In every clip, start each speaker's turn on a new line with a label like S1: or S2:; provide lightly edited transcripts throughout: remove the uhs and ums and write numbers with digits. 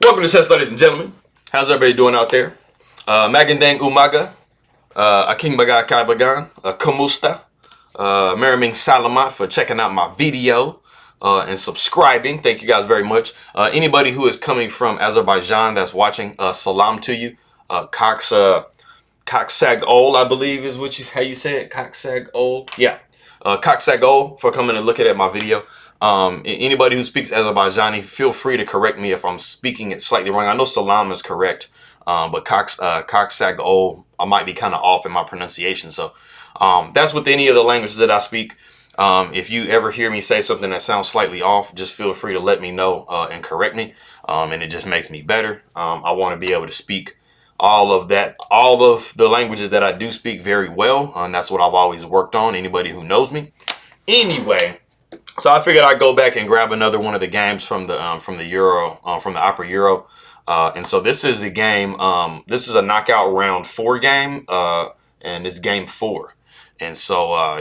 S1: Welcome to chess, ladies and gentlemen. How's everybody doing out there? Magandang umaga, aking baga kaibagan, kumusta, maraming salamat for checking out my video and subscribing. Thank you guys very much. Anybody who is coming from Azerbaijan that's watching, salam to you. Qxd3 I believe is how you say it. Qxd3. Yeah. Qxd3 for coming and looking at my video. Anybody who speaks Azerbaijani, feel free to correct me if I'm speaking it slightly wrong. I know salam is correct, but Qxd3 I might be kind of off in my pronunciation. So that's with any of the languages that I speak. If you ever hear me say something that sounds slightly off, just feel free to let me know and correct me. And it just makes me better. I want to be able to speak all of the languages that I do speak very well. And that's what I've always worked on. Anybody who knows me. Anyway. So I figured I'd go back and grab another one of the games from the Opera Euro, and so this is the game. This is a knockout round 4 game, and it's game 4. And so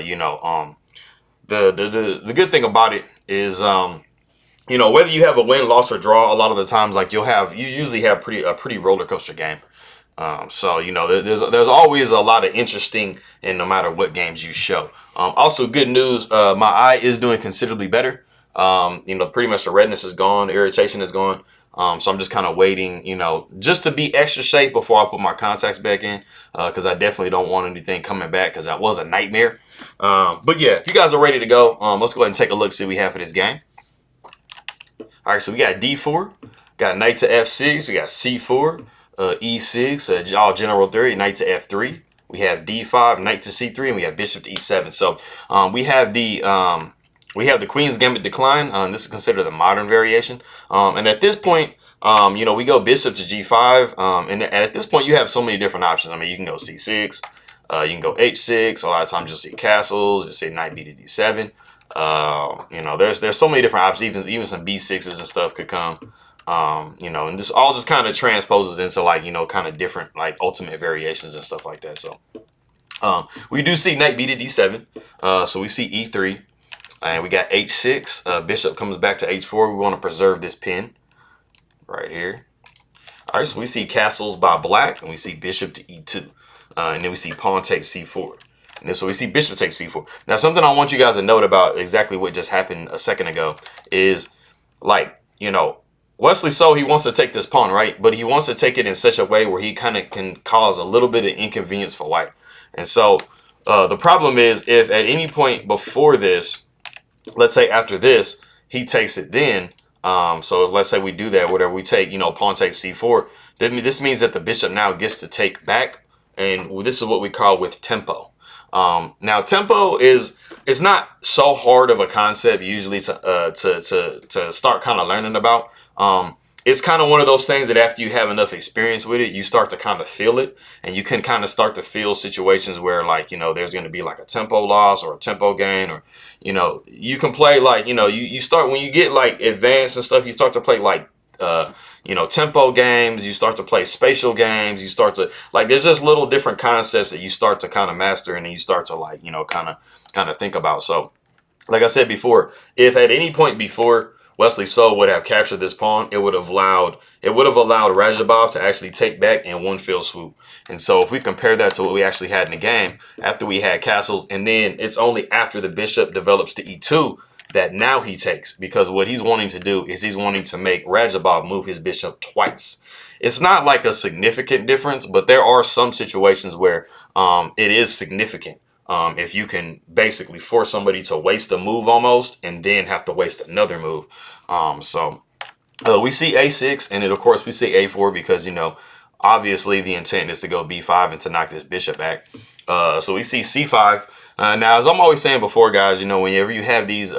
S1: the good thing about it is whether you have a win, loss, or draw, a lot of the times like you usually have a pretty roller coaster game. So there's always a lot of interesting in no matter what games you show. Also good news, my eye is doing considerably better. Pretty much the redness is gone, the irritation is gone. So I'm just kind of waiting, just to be extra safe before I put my contacts back in, because I definitely don't want anything coming back, because that was a nightmare. But yeah, if you guys are ready to go, let's go ahead and take a look, see what we have for this game. All right, so we got D4, got knight to F6, we got C4. E6, all general theory, knight to F3. We have D5, knight to C3, and we have bishop to E7. So we have the Queen's Gambit decline. This is considered the modern variation. And at this point, we go bishop to G5. And at this point, you have so many different options. I mean, you can go C6, you can go H6. A lot of times you'll see castles. You'll see knight B to D7. There's so many different options. Even some B6s and stuff could come. And this all just kind of transposes into like, kind of different like ultimate variations and stuff like that. So we do see knight B to D7. So we see E3 and we got H6. Bishop comes back to H4. We want to preserve this pin right here. All right, so we see castles by black and we see bishop to E2. And then we see pawn takes C4. And then so we see bishop takes C4. Now, something I want you guys to note about exactly what just happened a second ago is like, Wesley, so he wants to take this pawn, right? But he wants to take it in such a way where he kind of can cause a little bit of inconvenience for white. And so the problem is if at any point before this, let's say after this, he takes it then. So let's say we do that, whatever we take, pawn takes C4. Then this means that the bishop now gets to take back. And this is what we call with tempo. Now tempo it's not so hard of a concept usually to start kind of learning about. It's kind of one of those things that after you have enough experience with it, you start to kind of feel it, and you can kind of start to feel situations where like, there's going to be like a tempo loss or a tempo gain, or, you can play like, you start when you get like advanced and stuff, you start to play like, tempo games, you start to play spatial games, you start to like, there's just little different concepts that you start to kind of master, and then you start to like, kind of think about. So like I said before, if at any point before Wesley So would have captured this pawn, it would have allowed Radjabov to actually take back in one fell swoop. And so if we compare that to what we actually had in the game, after we had castles, and then it's only after the bishop develops to E2 that now he takes, because what he's wanting to do is he's wanting to make Radjabov move his bishop twice. It's not like a significant difference, but there are some situations where it is significant. If you can basically force somebody to waste a move almost and then have to waste another move. We see A6, and then of course we see A4 because, obviously the intent is to go B5 and to knock this bishop back. So we see C5. Now, as I'm always saying before, guys, whenever you have these,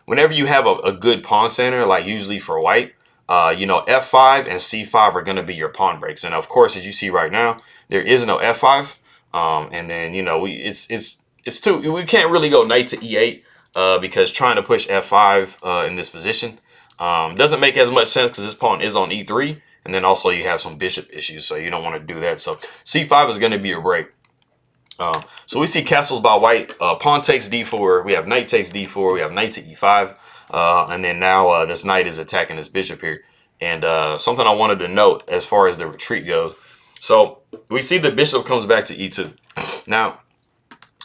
S1: whenever you have a good pawn center, like usually for white, F5 and C5 are going to be your pawn breaks. And of course, as you see right now, there is no F5. And then, it's too, we can't really go knight to E8, because trying to push F5, in this position, doesn't make as much sense because this pawn is on E3. And then also you have some bishop issues, so you don't want to do that. So C5 is going to be a break. So we see castles by white, pawn takes D4, we have knight takes D4, we have knight to E5, and then now this knight is attacking this bishop here. And something I wanted to note as far as the retreat goes. So we see the bishop comes back to e2. Now,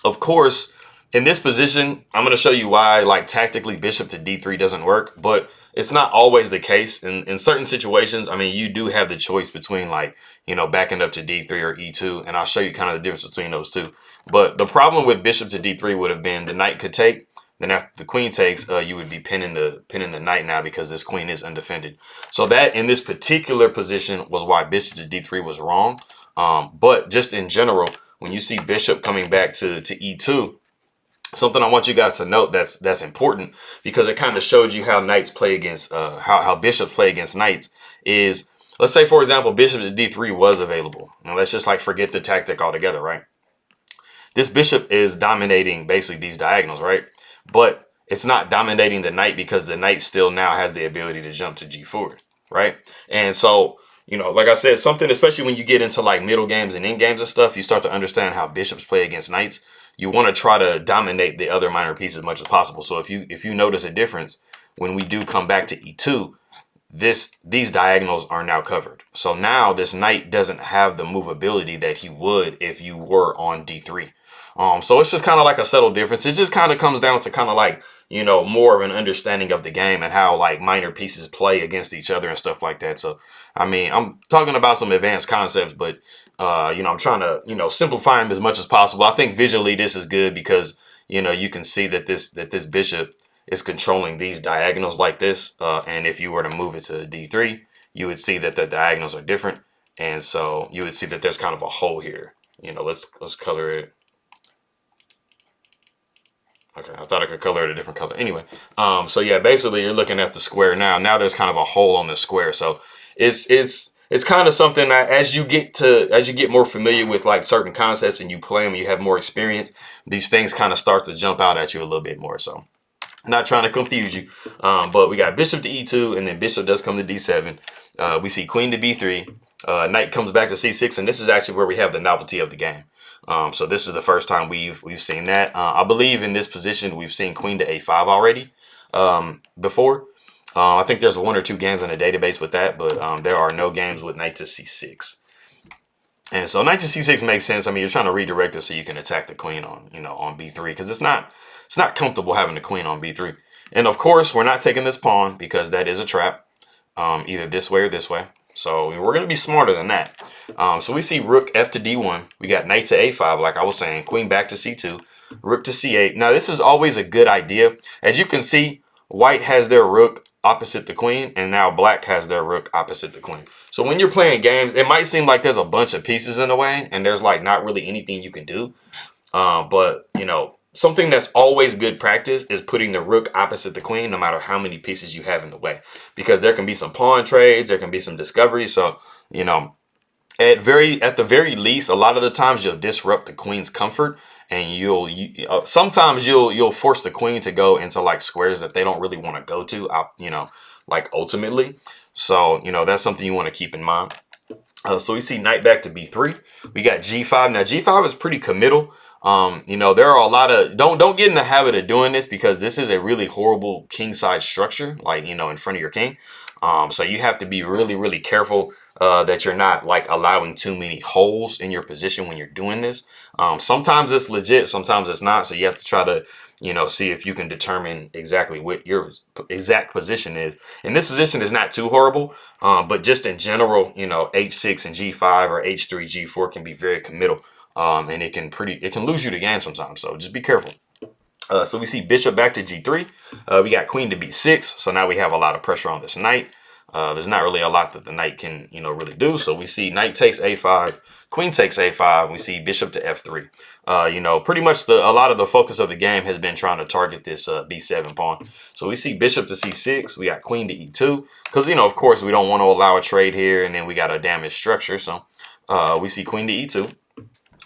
S1: of course, in this position, I'm going to show you why, like, tactically bishop to d3 doesn't work, but it's not always the case. In certain situations, I mean, you do have the choice between, like, you know, backing up to d3 or e2, and I'll show you kind of the difference between those two. But the problem with bishop to d3 would have been the knight could take. Then after the queen takes, you would be pinning the knight now because this queen is undefended. So that in this particular position was why bishop to d3 was wrong. But just in general, when you see bishop coming back to e2, something I want you guys to note that's important, because it kind of showed you how knights play against how bishops play against knights is, let's say, for example, bishop to d3 was available. Now let's just like forget the tactic altogether, right? This bishop is dominating basically these diagonals, right? But it's not dominating the knight because the knight still now has the ability to jump to g4, right? And so, you know, like I said, something, especially when you get into like middle games and end games and stuff, you start to understand how bishops play against knights. You want to try to dominate the other minor pieces as much as possible. So if you notice a difference, when we do come back to e2, these diagonals are now covered. So now this knight doesn't have the movability that he would if you were on d3. So it's just kind of like a subtle difference. It just kind of comes down to kind of like, you know, more of an understanding of the game and how like minor pieces play against each other and stuff like that. So, I mean, I'm talking about some advanced concepts, but, you know, I'm trying to, you know, simplify them as much as possible. I think visually this is good because, you know, you can see that this bishop is controlling these diagonals like this. And if you were to move it to d3, you would see that the diagonals are different. And so you would see that there's kind of a hole here. You know, let's color it. Okay, I thought I could color it a different color. Anyway, so yeah, basically you're looking at the square now. Now there's kind of a hole on the square. So it's kind of something that as you get more familiar with like certain concepts and you play them, you have more experience, these things kind of start to jump out at you a little bit more. So not trying to confuse you, but we got bishop to e2, and then bishop does come to d7. We see queen to b3, knight comes back to c6, and this is actually where we have the novelty of the game. So this is the first time we've seen that. I believe in this position we've seen queen to a5 already before. I think there's 1 or 2 games in the database with that, but there are no games with knight to c6. And so knight to c6 makes sense. I mean, you're trying to redirect it so you can attack the queen on, you know, on b3, because it's not comfortable having the queen on b3. And of course, we're not taking this pawn because that is a trap, either this way or this way. So we're going to be smarter than that. So we see rook f to d1. We got knight to a5, like I was saying, queen back to c2, rook to c8. Now, this is always a good idea. As you can see, white has their rook opposite the queen, and now black has their rook opposite the queen. So when you're playing games, it might seem like there's a bunch of pieces in the way, and there's like not really anything you can do. But, you know, something that's always good practice is putting the rook opposite the queen, no matter how many pieces you have in the way, because there can be some pawn trades, there can be some discoveries. So, you know, at the very least, a lot of the times you'll disrupt the queen's comfort, and sometimes you'll force the queen to go into like squares that they don't really want to go to, you know, like ultimately. So, you know, that's something you want to keep in mind. So we see knight back to b3. We got g5. Now g5 is pretty committal. You know, there are a lot of, don't get in the habit of doing this because this is a really horrible king side structure, like, you know, in front of your king. So you have to be really, really careful that you're not like allowing too many holes in your position when you're doing this. Sometimes it's legit, sometimes it's not. So you have to try to, you know, see if you can determine exactly what your exact position is. And this position is not too horrible, but just in general, you know, h6 and g5 or h3, g4 can be very committal. And it can lose you the game sometimes. So just be careful. So we see bishop back to g3. We got queen to b6. So now we have a lot of pressure on this knight. There's not really a lot that the knight can, you know, really do. So we see knight takes a5, queen takes a5. We see bishop to f3. You know, pretty much a lot of the focus of the game has been trying to target this b7 pawn. So we see bishop to c6. We got queen to e2 because, you know, of course, we don't want to allow a trade here, and then we got a damaged structure. So we see queen to e2.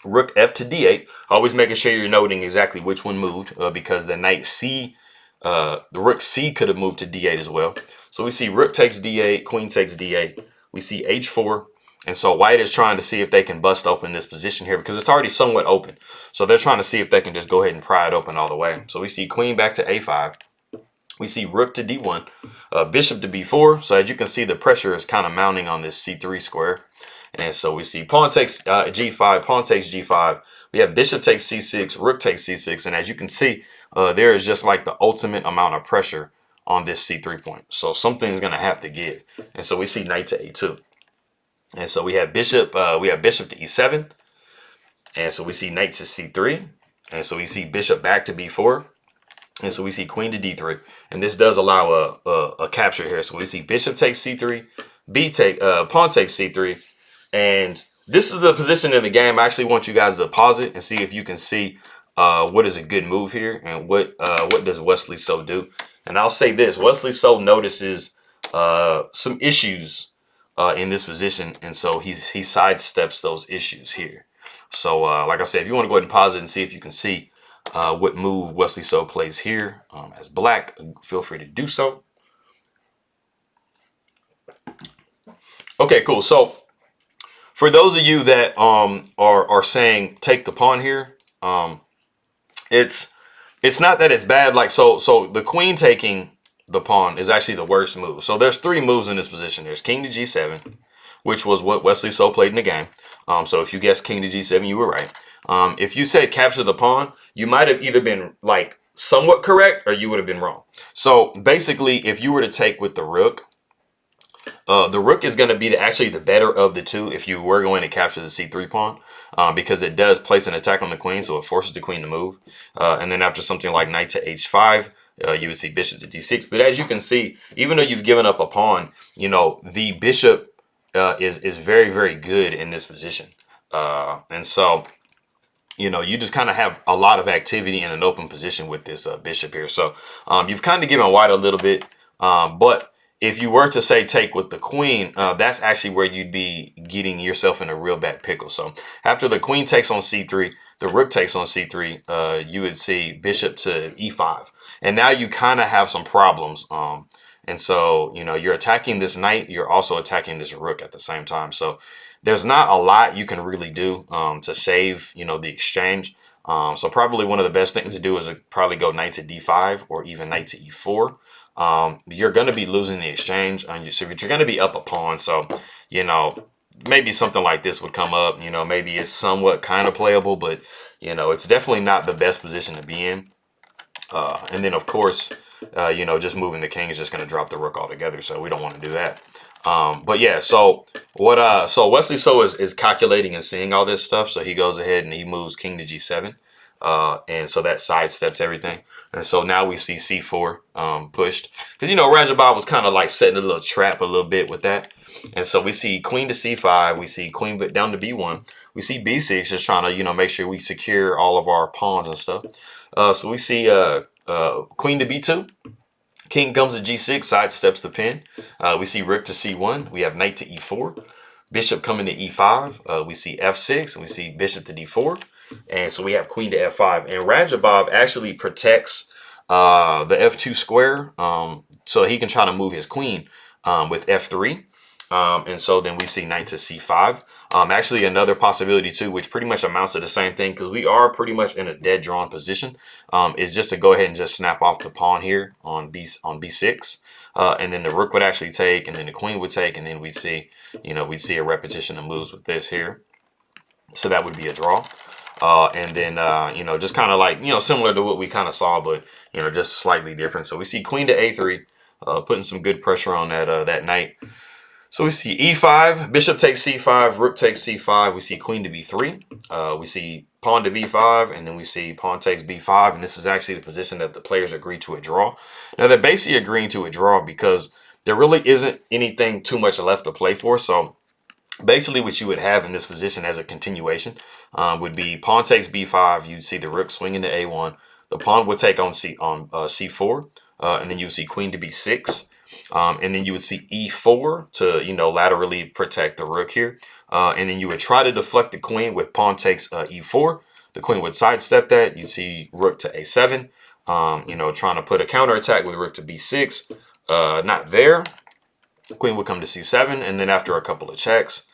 S1: Rook f to d8, always making sure you're noting exactly which one moved, because the knight c, the rook c could have moved to d8 as well. So we see rook takes d8, queen takes d8. We see h4, and so white is trying to see if they can bust open this position here because it's already somewhat open. So they're trying to see if they can just go ahead and pry it open all the way. So we see queen back to a5. We see rook to d1, bishop to b4. So as you can see, the pressure is kind of mounting on this c3 square. And so we see pawn takes g5, pawn takes g5. We have bishop takes c6, rook takes c6. And as you can see, there is just like the ultimate amount of pressure on this c3 point. So something's going to have to give. And so we see knight to a2. And so we have bishop to e7. And so we see knight to c3. And so we see bishop back to b4. And so we see queen to d3, and this does allow a capture here. So we see bishop takes c3, pawn takes c3, and this is the position in the game. I actually want you guys to pause it and see if you can see what is a good move here and what does Wesley So do. And I'll say this: Wesley So notices some issues in this position, and so he sidesteps those issues here. So like I said, if you want to go ahead and pause it and see if you can see what move Wesley So plays here as black, feel free to do so. Okay, cool. So for those of you that are saying take the pawn here, it's not that it's bad. Like so the queen taking the pawn is actually the worst move. So there's three moves in this position. There's king to g7, which was what Wesley So played in the game. So if you guessed king to g7, you were right. If you said capture the pawn, you might have either been like somewhat correct or you would have been wrong. So basically, if you were to take with the rook is going to be actually the better of the two if you were going to capture the c3 pawn, because it does place an attack on the queen, so it forces the queen to move. And then after something like knight to h5, you would see bishop to d6. But as you can see, even though you've given up a pawn, you know, the bishop is very, very good in this position. And so, you know, you just kind of have a lot of activity in an open position with this bishop here. So you've kind of given white a little bit. But if you were to say take with the queen, that's actually where you'd be getting yourself in a real bad pickle. So after the queen takes on c3, the rook takes on c3, you would see bishop to e5. And now you kind of have some problems. And so, you know, you're attacking this knight, you're also attacking this rook at the same time. So there's not a lot you can really do to save, you know, the exchange. So probably one of the best things to do is probably go knight to d5 or even knight to e4. You're going to be losing the exchange, so you're going to be up a pawn. So, you know, maybe something like this would come up. You know, maybe it's somewhat kind of playable, but, you know, it's definitely not the best position to be in. And then, of course, you know, just moving the king is just going to drop the rook altogether. So we don't want to do that. But yeah, so Wesley So is calculating and seeing all this stuff. So he goes ahead and he moves king to g7. And so that sidesteps everything. And so now we see c4 pushed. Because, you know, Radjabov was kind of like setting a little trap a little bit with that. And so we see queen to c5. We see queen down to b1. We see b6 just trying to, you know, make sure we secure all of our pawns and stuff. So we see queen to b2. King comes to g6, sidesteps the pin. We see rook to c1. We have knight to e4. Bishop coming to e5. We see f6. And we see bishop to d4. And so we have queen to f5. And Radjabov actually protects the f2 square. So he can try to move his queen with f3. And so then we see knight to c5. Actually, another possibility too, which pretty much amounts to the same thing, because we are pretty much in a dead drawn position, is just to go ahead and just snap off the pawn here on b6. And then the rook would actually take, and then the queen would take, and then we'd see, you know, we'd see a repetition of moves with this here. So that would be a draw. And then, you know, just kind of like, you know, similar to what we kind of saw, but, you know, just slightly different. So we see queen to a3, putting some good pressure on that knight. So we see e5, bishop takes c5, rook takes c5. We see queen to b3. We see pawn to b5, and then we see pawn takes b5. And this is actually the position that the players agree to a draw. Now, they're basically agreeing to a draw because there really isn't anything too much left to play for. So basically what you would have in this position as a continuation would be pawn takes b5. You'd see the rook swinging to a1. The pawn would take on c4, and then you would see queen to b6. And then you would see e4 to, you know, laterally protect the rook here. And then you would try to deflect the queen with pawn takes e4. The queen would sidestep that. You see rook to a7, you know, trying to put a counterattack with rook to b6. Not there. The queen would come to c7. And then after a couple of checks,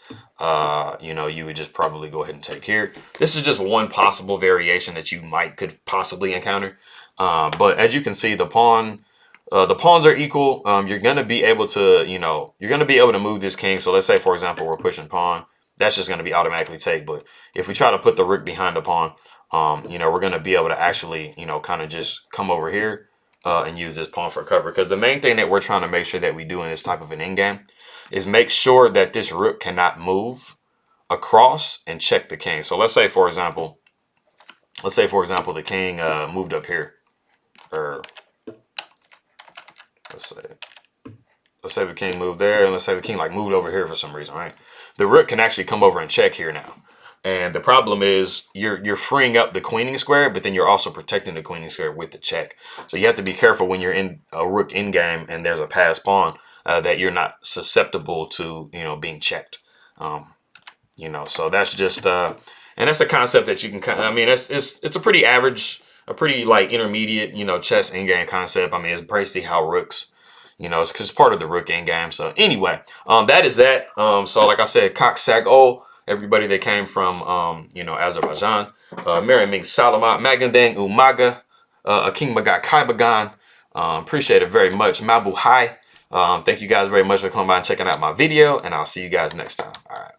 S1: you know, you would just probably go ahead and take here. This is just one possible variation that you could possibly encounter. But as you can see, the pawn the pawns are equal, you're gonna be able to, you know, you're gonna be able to move this king. So let's say, for example, we're pushing pawn. That's just gonna be automatically take. But if we try to put the rook behind the pawn, you know, we're gonna be able to actually, you know, kind of just come over here and use this pawn for cover. Because the main thing that we're trying to make sure that we do in this type of an endgame is make sure that this rook cannot move across and check the king. So let's say, for example, the king moved up here, or let's say the king moved there, and let's say the king like moved over here for some reason, right? The rook can actually come over and check here now. And the problem is you're freeing up the queening square, but then you're also protecting the queening square with the check. So you have to be careful when you're in a rook endgame and there's a passed pawn that you're not susceptible to, you know, being checked. You know, so that's just and that's a concept that you can kind of, I mean, it's a pretty average, a pretty like intermediate, you know, chess endgame concept. I mean, it's basically how rooks, you know, it's part of the rook endgame. So anyway, that is that. So like I said, Qxd8, everybody that came from you know, Azerbaijan, Mary Ming Salamat, Magandang Umaga, King Magat Kaibagan. Appreciate it very much. Mabu Hai. Thank you guys very much for coming by and checking out my video, and I'll see you guys next time. All right.